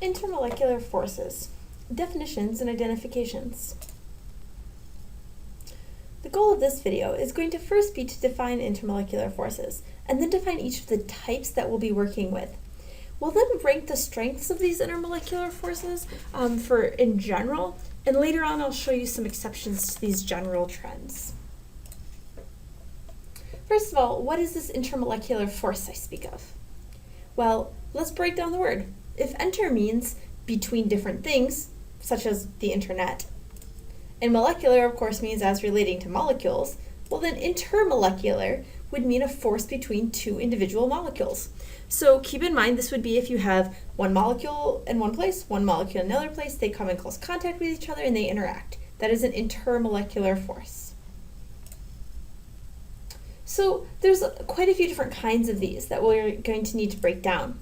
Intermolecular forces, definitions and identifications. The goal of this video is going to first be to define intermolecular forces, and then define each of the types that we'll be working with. We'll then rank the strengths of these intermolecular forces in general, and later on I'll show you some exceptions to these general trends. First of all, what is this intermolecular force I speak of? Well, let's break down the word. If inter means between different things, such as the internet, and molecular, of course, means as relating to molecules, well then intermolecular would mean a force between two individual molecules. So keep in mind this would be if you have one molecule in one place, one molecule in another place, they come in close contact with each other and they interact. That is an intermolecular force. So there's quite a few different kinds of these that we're going to need to break down.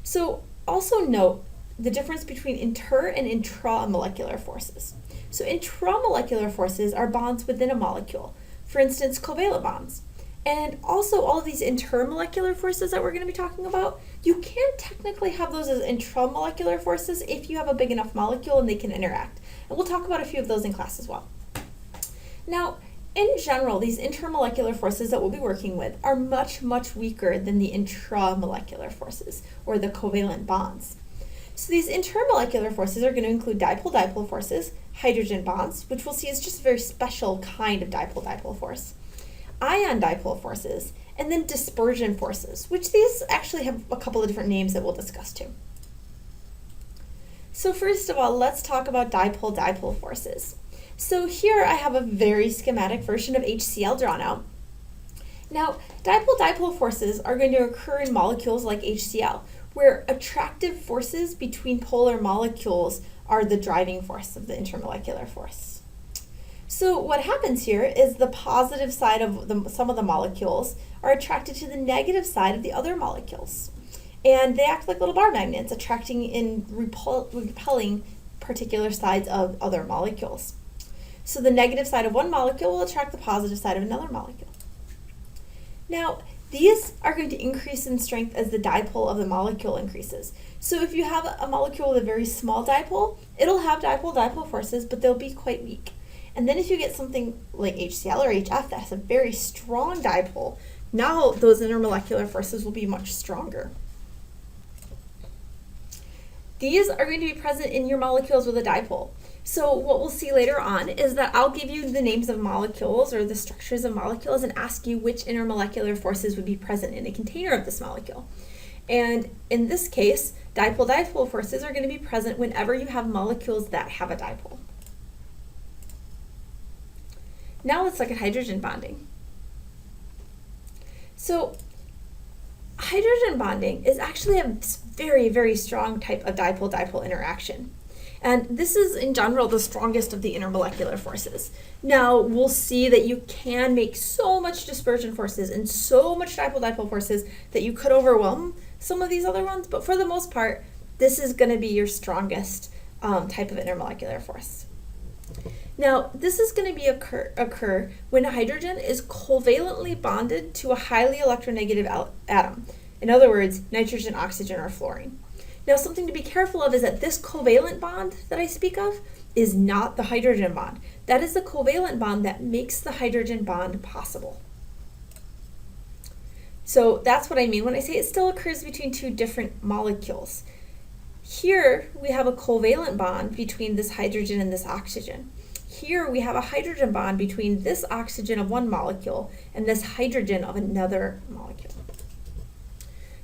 So also note the difference between inter and intramolecular forces. So intramolecular forces are bonds within a molecule, for instance, covalent bonds. And also all of these intermolecular forces that we're going to be talking about, you can technically have those as intramolecular forces if you have a big enough molecule and they can interact. And we'll talk about a few of those in class as well. Now, in general, these intermolecular forces that we'll be working with are much, much weaker than the intramolecular forces, or the covalent bonds. So these intermolecular forces are going to include dipole-dipole forces, hydrogen bonds, which we'll see is just a very special kind of dipole-dipole force, ion dipole forces, and then dispersion forces, which these actually have a couple of different names that we'll discuss too. So first of all, let's talk about dipole-dipole forces. So here I have a very schematic version of HCl drawn out. Now, dipole-dipole forces are going to occur in molecules like HCl, where attractive forces between polar molecules are the driving force of the intermolecular force. So what happens here is the positive side of some of the molecules are attracted to the negative side of the other molecules. And they act like little bar magnets, attracting and repelling particular sides of other molecules. So the negative side of one molecule will attract the positive side of another molecule. Now, these are going to increase in strength as the dipole of the molecule increases. So if you have a molecule with a very small dipole, it'll have dipole-dipole forces, but they'll be quite weak. And then if you get something like HCl or HF that has a very strong dipole, now those intermolecular forces will be much stronger. These are going to be present in your molecules with a dipole. So what we'll see later on is that I'll give you the names of molecules or the structures of molecules and ask you which intermolecular forces would be present in a container of this molecule. And in this case, dipole-dipole forces are going to be present whenever you have molecules that have a dipole. Now let's look at hydrogen bonding. So hydrogen bonding is actually a very, very strong type of dipole-dipole interaction. And this is, in general, the strongest of the intermolecular forces. Now, we'll see that you can make so much dispersion forces and so much dipole-dipole forces that you could overwhelm some of these other ones, but for the most part, this is going to be your strongest type of intermolecular force. Now, this is going to be occur when hydrogen is covalently bonded to a highly electronegative atom. In other words, nitrogen, oxygen, or fluorine. Now, something to be careful of is that this covalent bond that I speak of is not the hydrogen bond. That is the covalent bond that makes the hydrogen bond possible. So that's what I mean when I say it still occurs between two different molecules. Here we have a covalent bond between this hydrogen and this oxygen. Here we have a hydrogen bond between this oxygen of one molecule and this hydrogen of another molecule.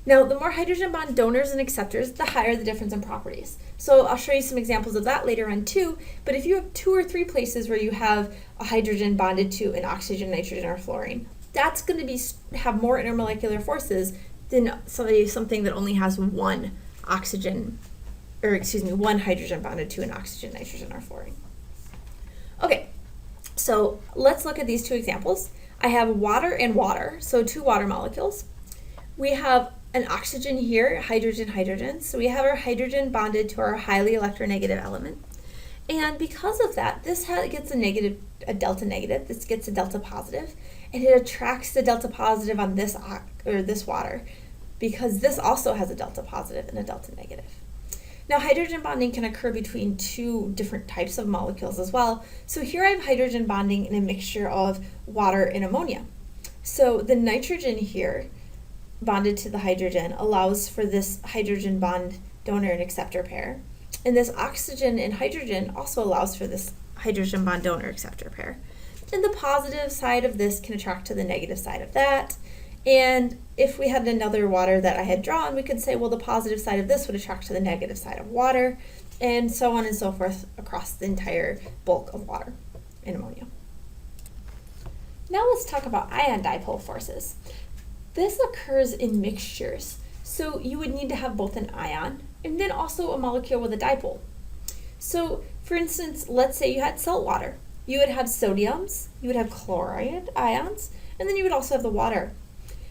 Now, the more hydrogen bond donors and acceptors, the higher the difference in properties. So I'll show you some examples of that later on too, but if you have 2 or 3 places where you have a hydrogen bonded to an oxygen, nitrogen, or fluorine, that's going to have more intermolecular forces than something that only has one hydrogen bonded to an oxygen, nitrogen, or fluorine. Okay, so let's look at these 2 examples. I have water and water, so 2 water molecules. We have an oxygen here, hydrogen, hydrogen. So we have our hydrogen bonded to our highly electronegative element. And because of that, this gets a delta negative, this gets a delta positive, and it attracts the delta positive on this water because this also has a delta positive and a delta negative. Now, hydrogen bonding can occur between two different types of molecules as well. So here I have hydrogen bonding in a mixture of water and ammonia. So the nitrogen here bonded to the hydrogen allows for this hydrogen bond donor and acceptor pair. And this oxygen and hydrogen also allows for this hydrogen bond donor acceptor pair. And the positive side of this can attract to the negative side of that. And if we had another water that I had drawn, we could say, well, the positive side of this would attract to the negative side of water, and so on and so forth across the entire bulk of water and ammonia. Now let's talk about ion dipole forces. This occurs in mixtures, so you would need to have both an ion and then also a molecule with a dipole. So for instance, let's say you had salt water. You would have sodiums, you would have chloride ions, and then you would also have the water.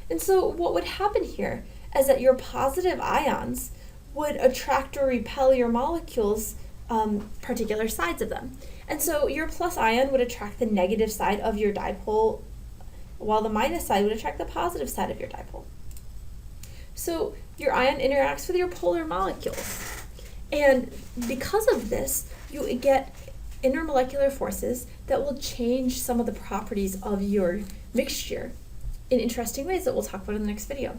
And so what would happen here is that your positive ions would attract or repel your molecules, particular sides of them. And so your plus ion would attract the negative side of your dipole, while the minus side would attract the positive side of your dipole. So your ion interacts with your polar molecules. And because of this, you get intermolecular forces that will change some of the properties of your mixture in interesting ways that we'll talk about in the next video.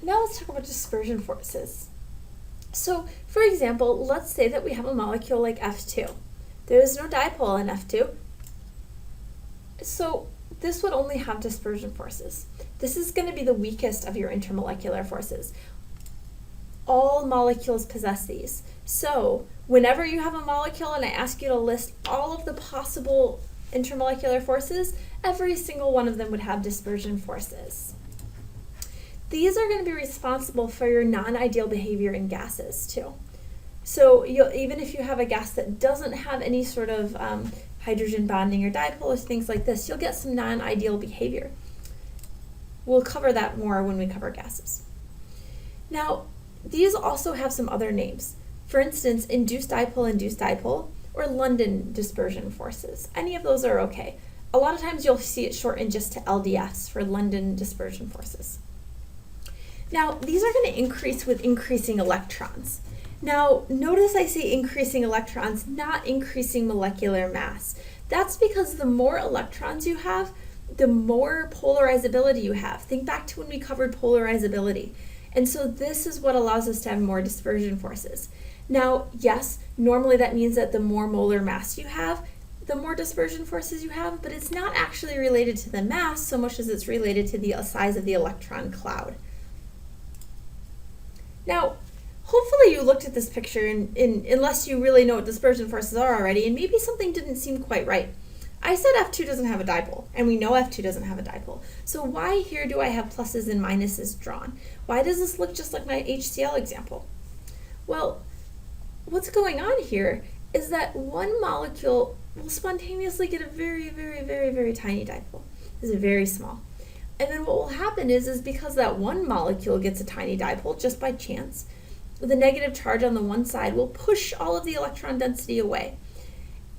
Now let's talk about dispersion forces. So for example, let's say that we have a molecule like F2. There is no dipole in F2, so this would only have dispersion forces. This is going to be the weakest of your intermolecular forces. All molecules possess these. So whenever you have a molecule and I ask you to list all of the possible intermolecular forces, every single one of them would have dispersion forces. These are going to be responsible for your non-ideal behavior in gases too. So even if you have a gas that doesn't have any sort of hydrogen bonding or dipole or things like this, you'll get some non-ideal behavior. We'll cover that more when we cover gases. Now, these also have some other names. For instance, induced dipole, or London dispersion forces. Any of those are okay. A lot of times you'll see it shortened just to LDFs for London dispersion forces. Now, these are going to increase with increasing electrons. Now, notice I say increasing electrons, not increasing molecular mass. That's because the more electrons you have, the more polarizability you have. Think back to when we covered polarizability. And so this is what allows us to have more dispersion forces. Now, yes, normally that means that the more molar mass you have, the more dispersion forces you have, but it's not actually related to the mass so much as it's related to the size of the electron cloud. Now, hopefully you looked at this picture unless you really know what dispersion forces are already, and maybe something didn't seem quite right. I said F2 doesn't have a dipole, and we know F2 doesn't have a dipole. So why here do I have pluses and minuses drawn? Why does this look just like my HCl example? Well, what's going on here is that one molecule will spontaneously get a very, very, very, very tiny dipole. This is very small. And then what will happen is because that one molecule gets a tiny dipole just by chance, the negative charge on the one side will push all of the electron density away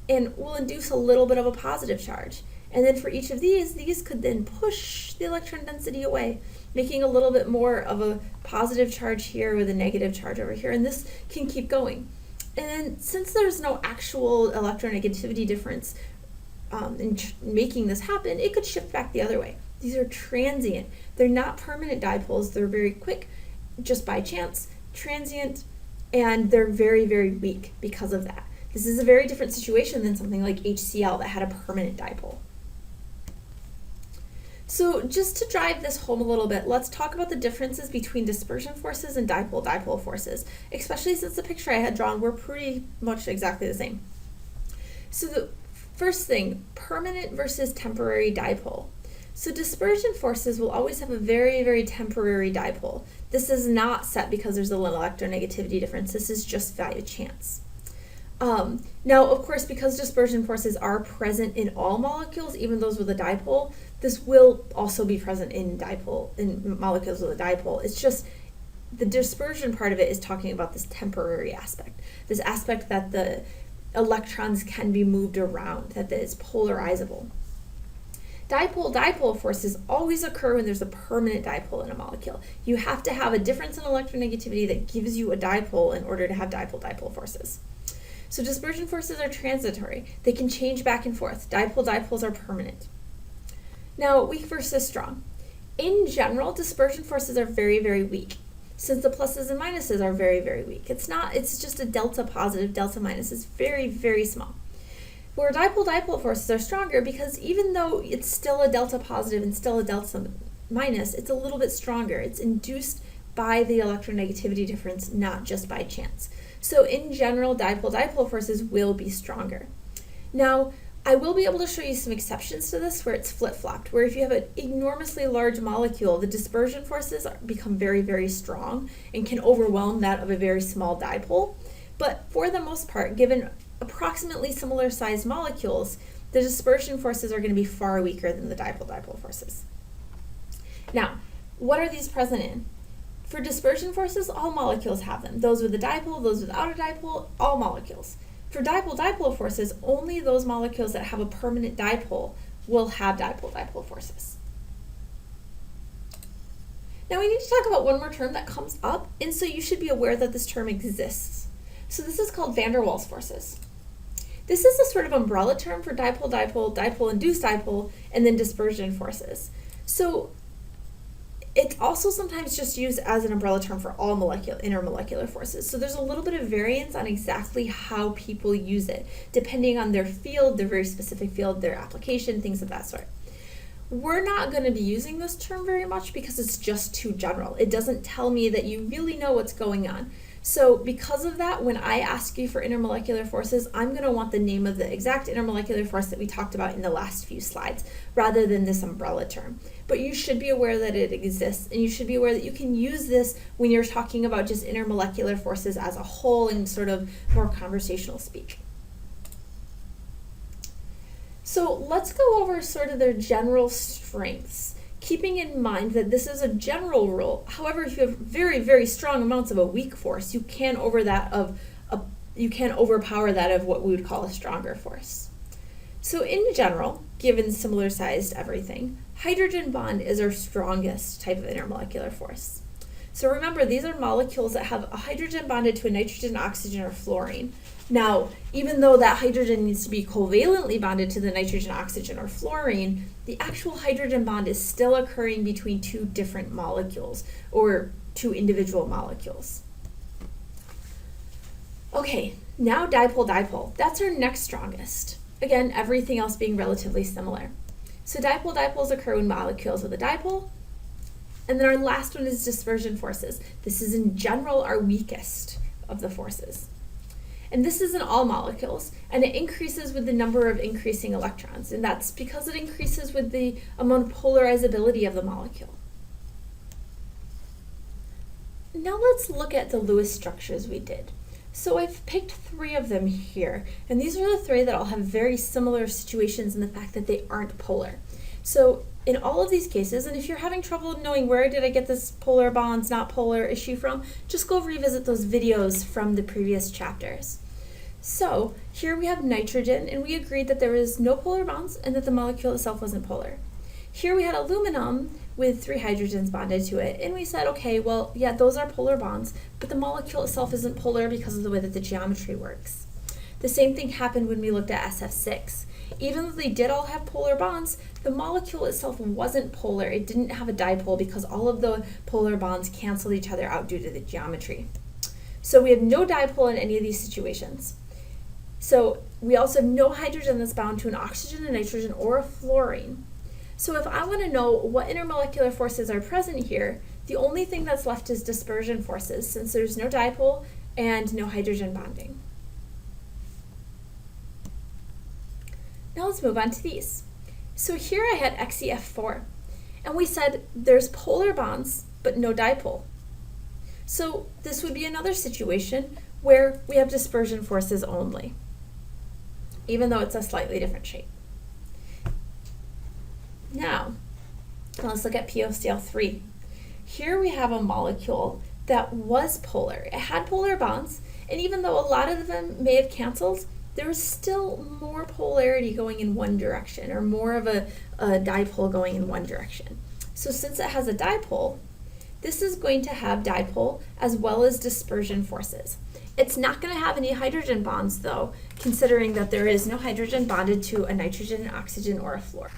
and will induce a little bit of a positive charge. And then for each of these could then push the electron density away, making a little bit more of a positive charge here with a negative charge over here, and this can keep going. And then since there's no actual electronegativity difference in making this happen, it could shift back the other way. These are transient. They're not permanent dipoles. They're very quick, just by chance, transient, and they're very, very weak because of that. This is a very different situation than something like HCl that had a permanent dipole. So just to drive this home a little bit, let's talk about the differences between dispersion forces and dipole-dipole forces, especially since the picture I had drawn were pretty much exactly the same. So the first thing, permanent versus temporary dipole. So dispersion forces will always have a very, very temporary dipole. This is not set because there's a little electronegativity difference. This is just value chance. Now, of course, because dispersion forces are present in all molecules, even those with a dipole, this will also be present in molecules with a dipole. It's just the dispersion part of it is talking about this temporary aspect, this aspect that the electrons can be moved around, that is polarizable. Dipole-dipole forces always occur when there's a permanent dipole in a molecule. You have to have a difference in electronegativity that gives you a dipole in order to have dipole-dipole forces. So dispersion forces are transitory. They can change back and forth. Dipole-dipoles are permanent. Now, weak versus strong. In general, dispersion forces are very, very weak, since the pluses and minuses are very, very weak. It's just a delta positive, delta minus is very, very small. Where dipole-dipole forces are stronger because even though it's still a delta positive and still a delta minus, it's a little bit stronger. It's induced by the electronegativity difference, not just by chance. So in general, dipole-dipole forces will be stronger. Now, I will be able to show you some exceptions to this where it's flip-flopped, where if you have an enormously large molecule, the dispersion forces become very, very strong and can overwhelm that of a very small dipole. But for the most part, given approximately similar sized molecules, the dispersion forces are going to be far weaker than the dipole-dipole forces. Now, what are these present in? For dispersion forces, all molecules have them. Those with a dipole, those without a dipole, all molecules. For dipole-dipole forces, only those molecules that have a permanent dipole will have dipole-dipole forces. Now we need to talk about one more term that comes up, and so you should be aware that this term exists. So this is called van der Waals forces. This is a sort of umbrella term for dipole-dipole, dipole-induced dipole, and then dispersion forces. So it's also sometimes just used as an umbrella term for all intermolecular forces. So there's a little bit of variance on exactly how people use it, depending on their field, their very specific field, their application, things of that sort. We're not going to be using this term very much because it's just too general. It doesn't tell me that you really know what's going on. So because of that, when I ask you for intermolecular forces, I'm going to want the name of the exact intermolecular force that we talked about in the last few slides, rather than this umbrella term. But you should be aware that it exists, and you should be aware that you can use this when you're talking about just intermolecular forces as a whole in sort of more conversational speak. So let's go over sort of their general strengths, keeping in mind that this is a general rule. However, if you have very, very strong amounts of a weak force, you can overpower that of what we would call a stronger force. So in general, given similar sized everything, hydrogen bond is our strongest type of intermolecular force. So remember, these are molecules that have a hydrogen bonded to a nitrogen, oxygen, or fluorine. Now, even though that hydrogen needs to be covalently bonded to the nitrogen, oxygen, or fluorine, the actual hydrogen bond is still occurring between two different molecules, or two individual molecules. Okay, now dipole-dipole. That's our next strongest. Again, everything else being relatively similar. So dipole-dipoles occur when molecules with a dipole. And then our last one is dispersion forces. This is in general our weakest of the forces. And this is in all molecules, and it increases with the number of increasing electrons, and that's because it increases with the amount of polarizability of the molecule. Now let's look at the Lewis structures we did. So I've picked 3 of them here, and these are the 3 that all have very similar situations in the fact that they aren't polar. So in all of these cases, and if you're having trouble knowing where did I get this polar bonds, not polar issue from, just go revisit those videos from the previous chapters. So here we have nitrogen, and we agreed that there was no polar bonds and that the molecule itself wasn't polar. Here we had aluminum with 3 hydrogens bonded to it, and we said, okay, well, yeah, those are polar bonds, but the molecule itself isn't polar because of the way that the geometry works. The same thing happened when we looked at SF6. Even though they did all have polar bonds, the molecule itself wasn't polar. It didn't have a dipole because all of the polar bonds canceled each other out due to the geometry. So we have no dipole in any of these situations. So we also have no hydrogen that's bound to an oxygen, a nitrogen, or a fluorine. So if I want to know what intermolecular forces are present here, the only thing that's left is dispersion forces, since there's no dipole and no hydrogen bonding. Now let's move on to these. So here I had XeF4, and we said there's polar bonds, but no dipole. So this would be another situation where we have dispersion forces only, even though it's a slightly different shape. Now, let's look at POCl3. Here we have a molecule that was polar. It had polar bonds, and even though a lot of them may have canceled, there is still more polarity going in one direction, or more of a dipole going in one direction. So since it has a dipole, this is going to have dipole as well as dispersion forces. It's not going to have any hydrogen bonds though, considering that there is no hydrogen bonded to a nitrogen, an oxygen, or a fluorine.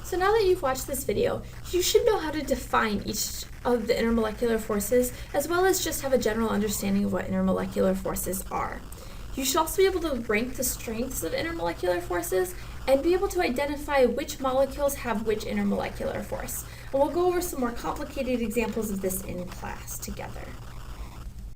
So now that you've watched this video, you should know how to define each of the intermolecular forces, as well as just have a general understanding of what intermolecular forces are. You should also be able to rank the strengths of intermolecular forces and be able to identify which molecules have which intermolecular force. And we'll go over some more complicated examples of this in class together.